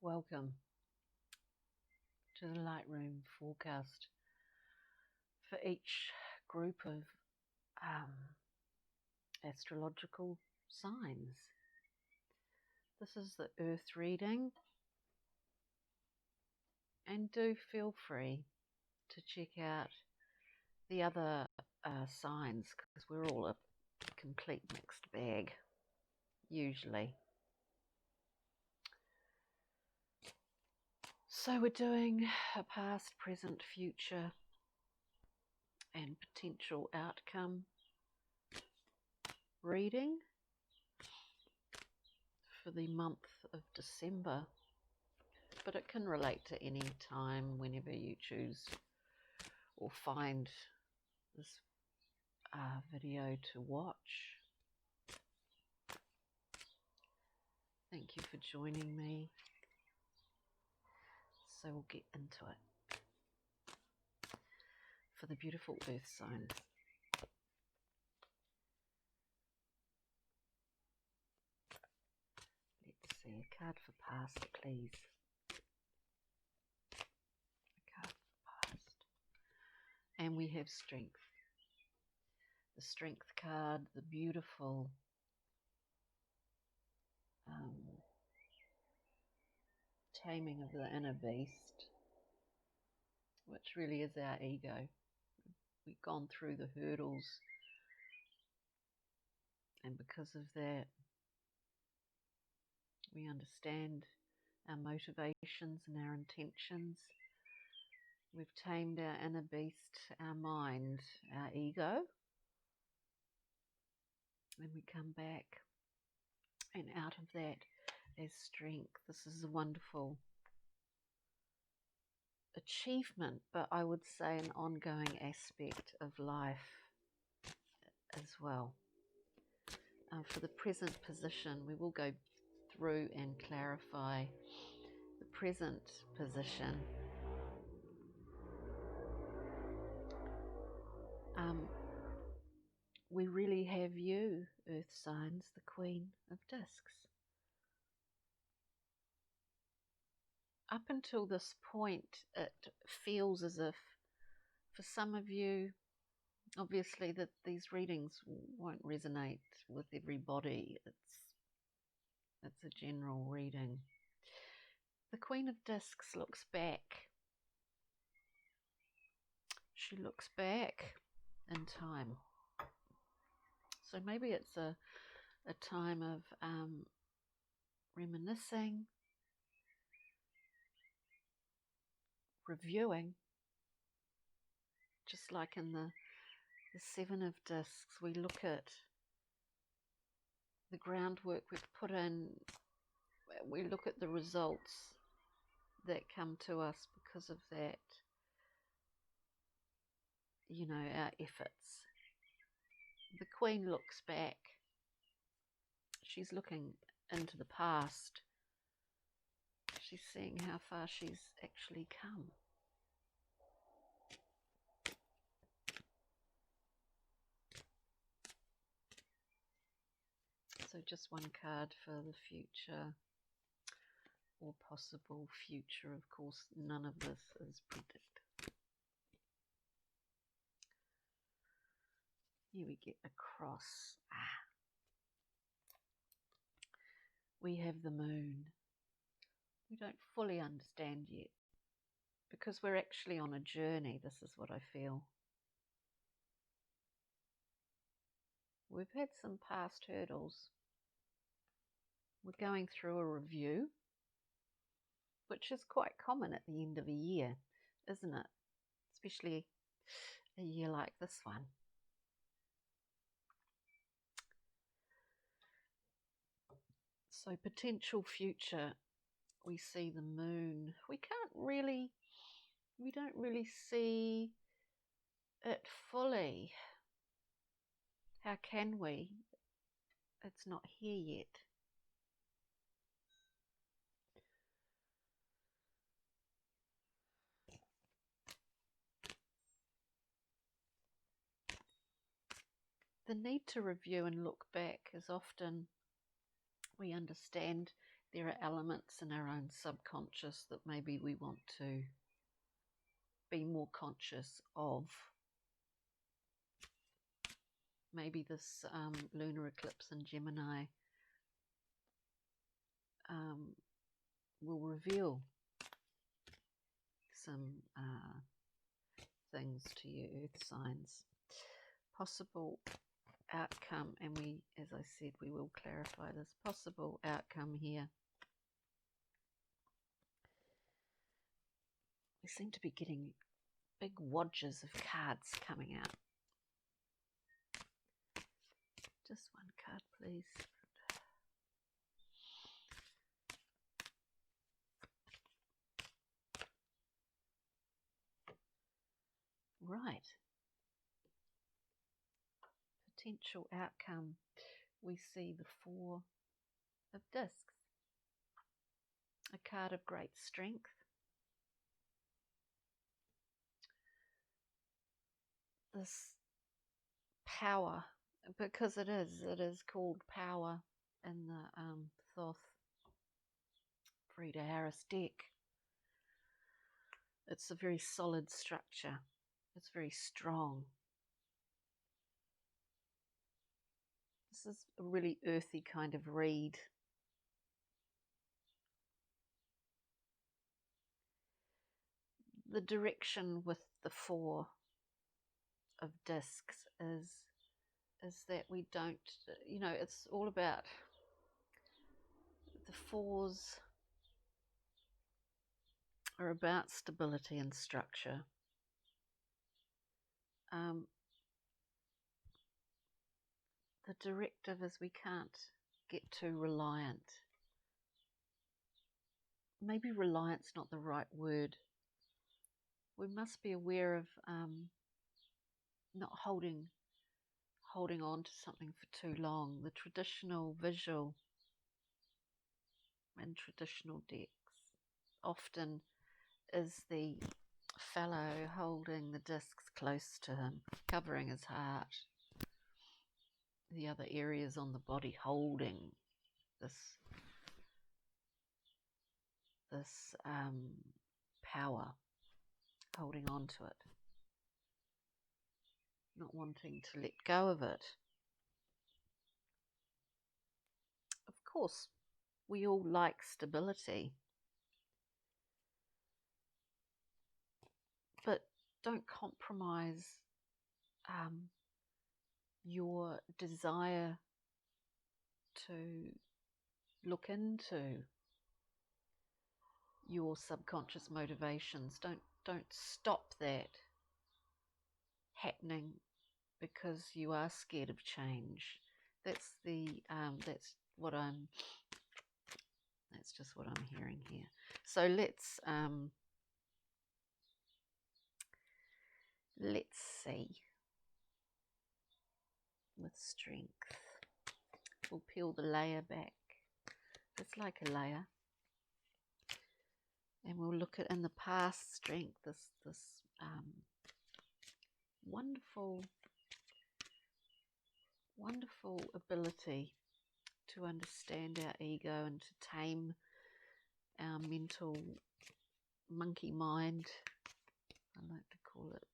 Welcome to the Lightroom forecast for each group of astrological signs. This is the Earth reading, and do feel free to check out the other signs, because we're all a complete mixed bag, usually. So we're doing a past, present, future, and potential outcome reading for the month of December, but it can relate to any time whenever you choose or find this video to watch. Thank you for joining me. So we'll get into it for the beautiful earth signs. Let's see, a card for past, please. A card for past. And we have strength. The strength card, the beautiful taming of the inner beast, which really is our ego. We've gone through the hurdles, and because of that, we understand our motivations and our intentions. We've tamed our inner beast, our mind, our ego, and we come back and out of that as strength. This is a wonderful achievement, but I would say an ongoing aspect of life as well. For the present position, we will go through and clarify the present position. We really have you, Earth signs, the Queen of Discs. Up until this point, it feels as if, for some of you, obviously that these readings won't resonate with everybody. It's a general reading. The Queen of Discs looks back. She looks back in time. So maybe it's a time of reminiscing, reviewing, just like in the Seven of Discs. We look at the groundwork we've put in, we look at the results that come to us because of that, our efforts. The Queen looks back. She's looking into the past. She's seeing how far she's actually come. So just one card for the future or possible future. Of course, none of this is predicted. Here we get a cross. We have the moon. We don't fully understand yet, because we're actually on a journey. This is what I feel. We've had some past hurdles. We're going through a review, which is quite common at the end of a year, isn't it? Especially a year like this one. So potential future, we see the moon. We don't really see it fully. How can we? It's not here yet. The need to review and look back is often, we understand there are elements in our own subconscious that maybe we want to be more conscious of. Maybe this lunar eclipse in Gemini will reveal some things to you, earth signs. Possible outcome, and we, as I said, we will clarify this possible outcome here. We seem to be getting big wadges of cards coming out. Just one card, please. Right. Potential outcome. We see the Four of Discs. A card of great strength. This power, because it is called power in the Thoth Frida Harris deck. It's a very solid structure. It's very strong. This is a really earthy kind of read. The direction with the Four of Discs is that we don't, it's all about the fours are about stability and structure. The directive is we can't get too reliant. Maybe reliant's not the right word. We must be aware of not holding on to something for too long. The traditional visual and traditional decks often is the fellow holding the discs close to him, covering his heart. The other areas on the body holding this power, holding on to it, not wanting to let go of it. Of course, we all like stability, but don't compromise your desire to look into your subconscious motivations. Don't stop that happening because you are scared of change. That's just what I'm hearing here. So let's see. With strength, we'll peel the layer back. It's like a layer, and we'll look at in the past strength. This wonderful ability to understand our ego and to tame our mental monkey mind, I like to call it.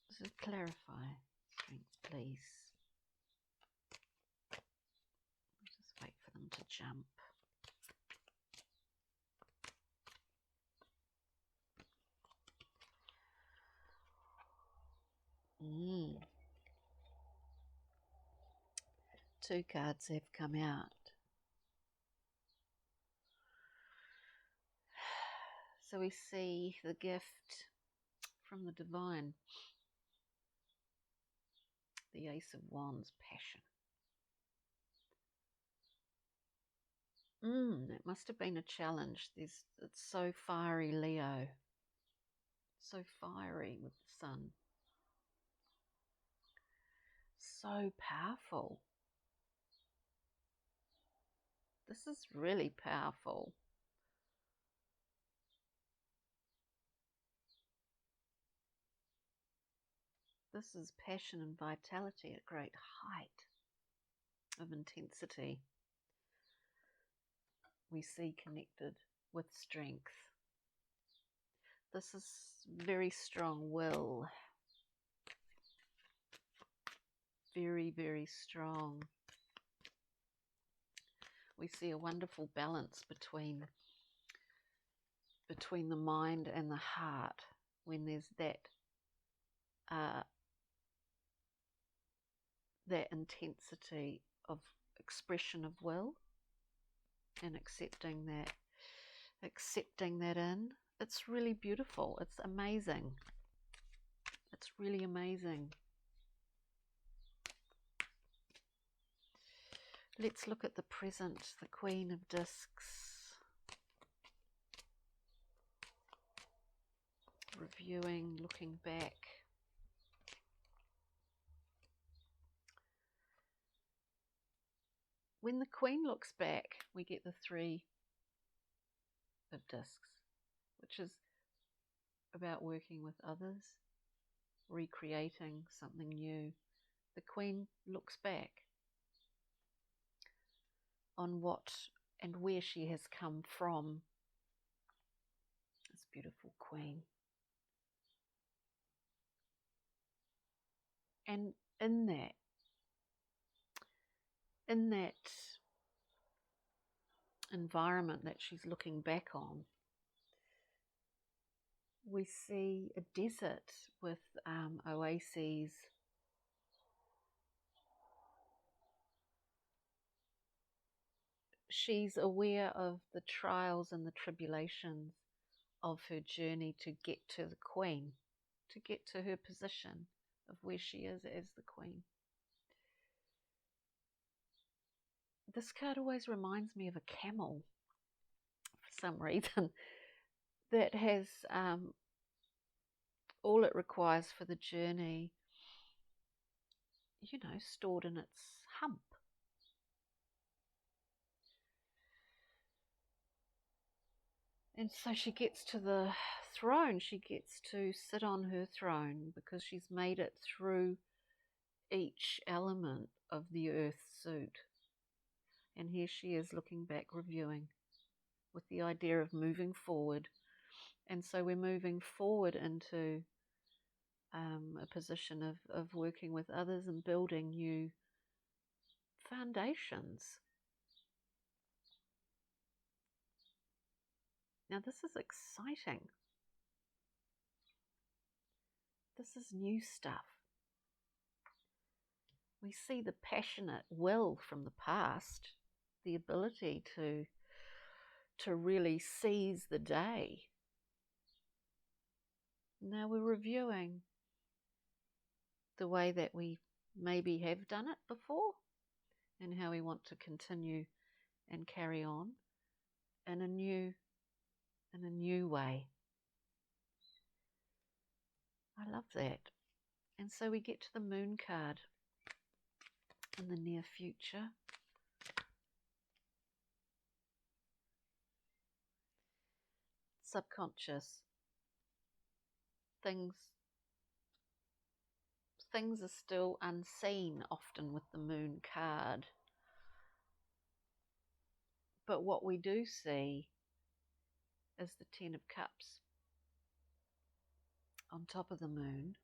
So clarify strength, please. Just wait for them to jump. Two cards have come out. So we see the gift from the divine, the Ace of Wands, passion. That must have been a challenge. It's so fiery, Leo. So fiery with the sun. So powerful. This is really powerful. This is passion and vitality at great height of intensity. we see connected with strength. This is very strong will. Very, very strong. We see a wonderful balance between the mind and the heart when there's that intensity of expression of will, and accepting that in. It's really beautiful. It's amazing. It's really amazing. Let's look at the present, the Queen of Discs. Reviewing, looking back. When the Queen looks back, we get the Three of Discs, which is about working with others, recreating something new. The Queen looks back on what and where she has come from. This beautiful Queen. And in that environment that she's looking back on, we see a desert with oases. She's aware of the trials and the tribulations of her journey to get to the Queen, to get to her position of where she is as the Queen. This card always reminds me of a camel for some reason, that has all it requires for the journey, stored in its hump. And so she gets to the throne, she gets to sit on her throne because she's made it through each element of the earth suit. And here she is looking back, reviewing, with the idea of moving forward. And so we're moving forward into a position of working with others and building new foundations. Now this is exciting. This is new stuff. We see the passionate will from the past, the ability to really seize the day. Now we're reviewing the way that we maybe have done it before and how we want to continue and carry on in a new way. I love that. And so we get to the Moon card in the near future. Subconscious. Things are still unseen often with the Moon card. But what we do see is the Ten of Cups on top of the Moon.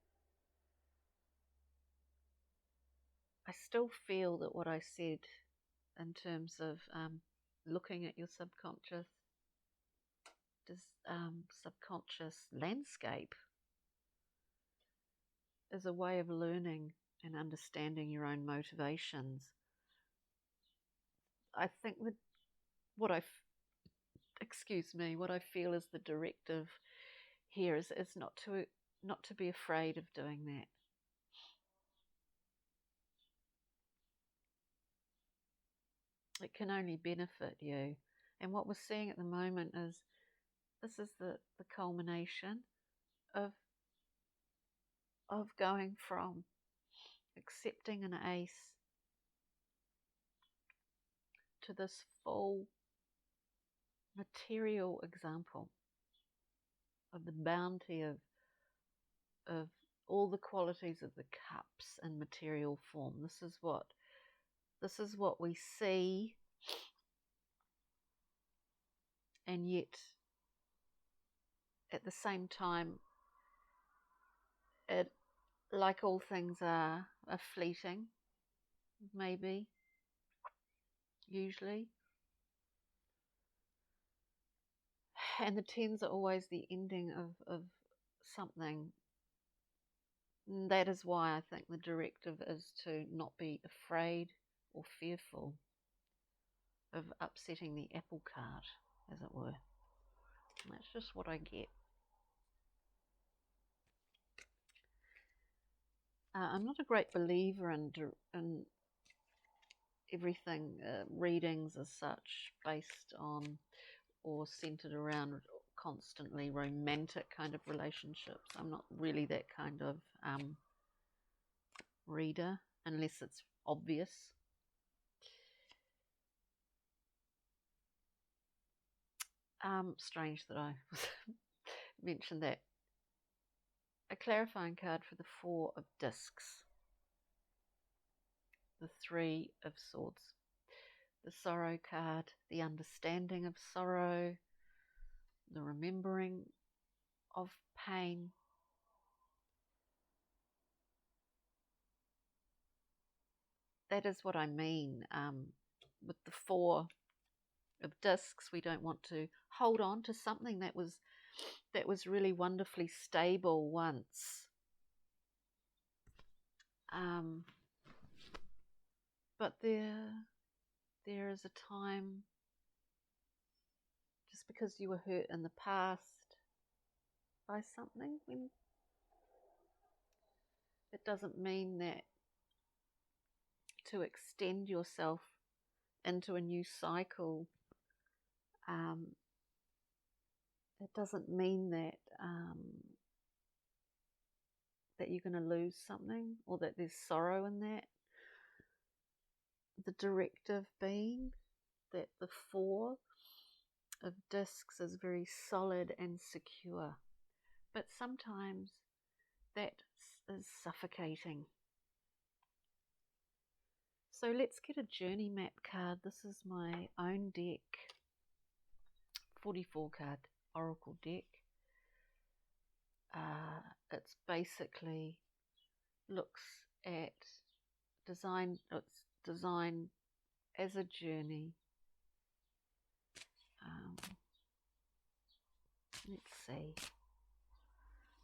I still feel that what I said in terms of looking at your subconscious, subconscious landscape, is a way of learning and understanding your own motivations. I think that what I feel is the directive here is not to be afraid of doing that. It can only benefit you. And what we're seeing at the moment is this is the culmination of going from accepting an ace to this full material example of the bounty of all the qualities of the cups in material form. This is what we see and yet at the same time, it, like all things are fleeting, maybe, usually. And the 10s are always the ending of something. And that is why I think the directive is to not be afraid or fearful of upsetting the apple cart, as it were. And that's just what I get. I'm not a great believer in everything, readings as such, based on or centered around constantly romantic kind of relationships. I'm not really that kind of reader, unless it's obvious. Strange that I mentioned that. A clarifying card for the 4 of discs, the 3 of swords, the sorrow card, the understanding of sorrow, the remembering of pain. That is what I mean. With the 4 of discs, we don't want to hold on to something that was really wonderfully stable once. But there is a time, just because you were hurt in the past by something, when it doesn't mean that to extend yourself into a new cycle, it doesn't mean that that you're going to lose something or that there's sorrow in that. The directive being that the 4 of discs is very solid and secure, but sometimes that is suffocating. So let's get a journey map card. This is my own deck, 44 card oracle deck. It's basically looks at design. It's designed as a journey. Let's see,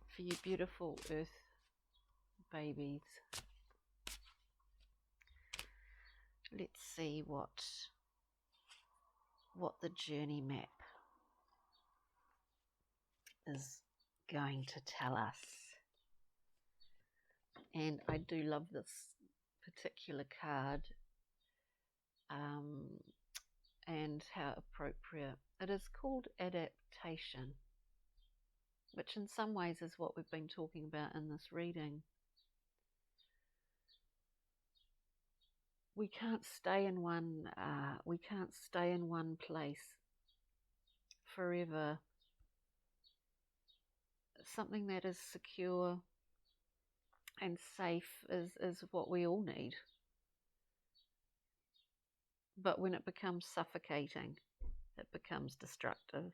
for you beautiful earth babies. Let's see what the journey map is going to tell us. And I do love this particular card, and how appropriate. It is called adaptation, which in some ways is what we've been talking about in this reading. We can't stay in one place forever. Something that is secure and safe is what we all need. But when it becomes suffocating, it becomes destructive.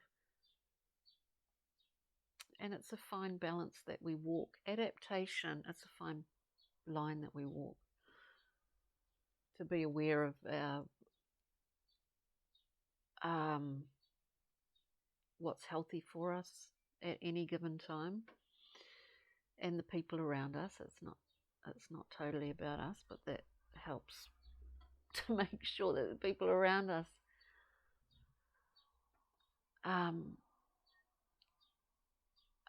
And it's a fine balance that we walk. Adaptation, it's a fine line that we walk. To be aware of our, what's healthy for us at any given time, and the people around us. It's not totally about us, but that helps to make sure that the people around us are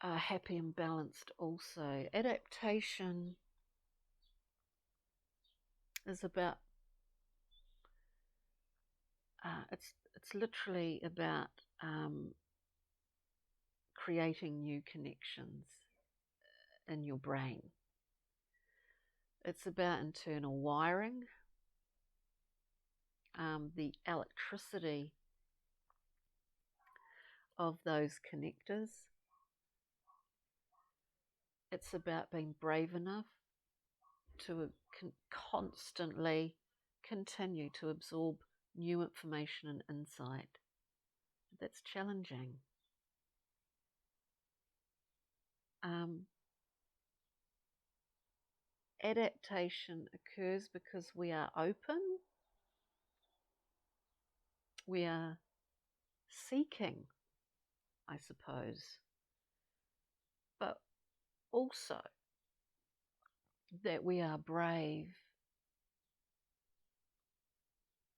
happy and balanced also. Adaptation is about it's literally about creating new connections in your brain. It's about internal wiring, the electricity of those connectors. It's about being brave enough to constantly continue to absorb new information and insight. that's challenging. Adaptation occurs because we are open, we are seeking, I suppose, but also that we are brave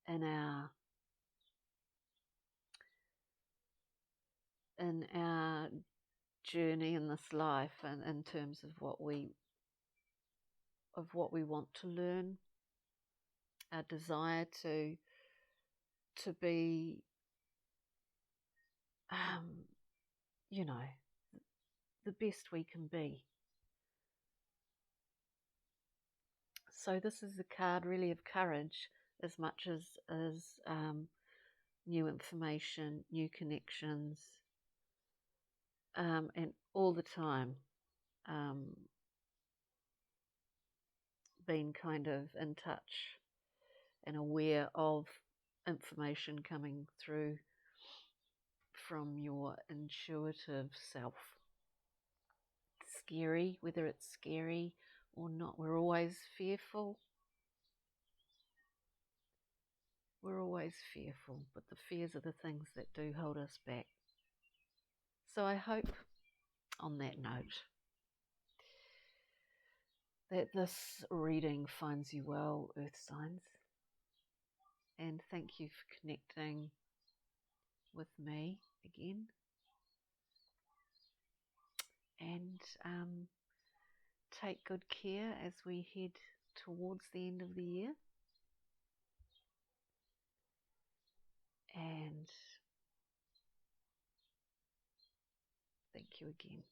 in our journey in this life, and in terms of what we want to learn, our desire to be, you know, the best we can be. So this is a card really of courage, as much as new information, new connections, and all the time being kind of in touch and aware of information coming through from your intuitive self. Scary, whether it's scary or not, we're always fearful. We're always fearful, but the fears are the things that do hold us back. So I hope, on that note, that this reading finds you well, Earth Signs. And thank you for connecting with me again. And take good care as we head towards the end of the year. And thank you again.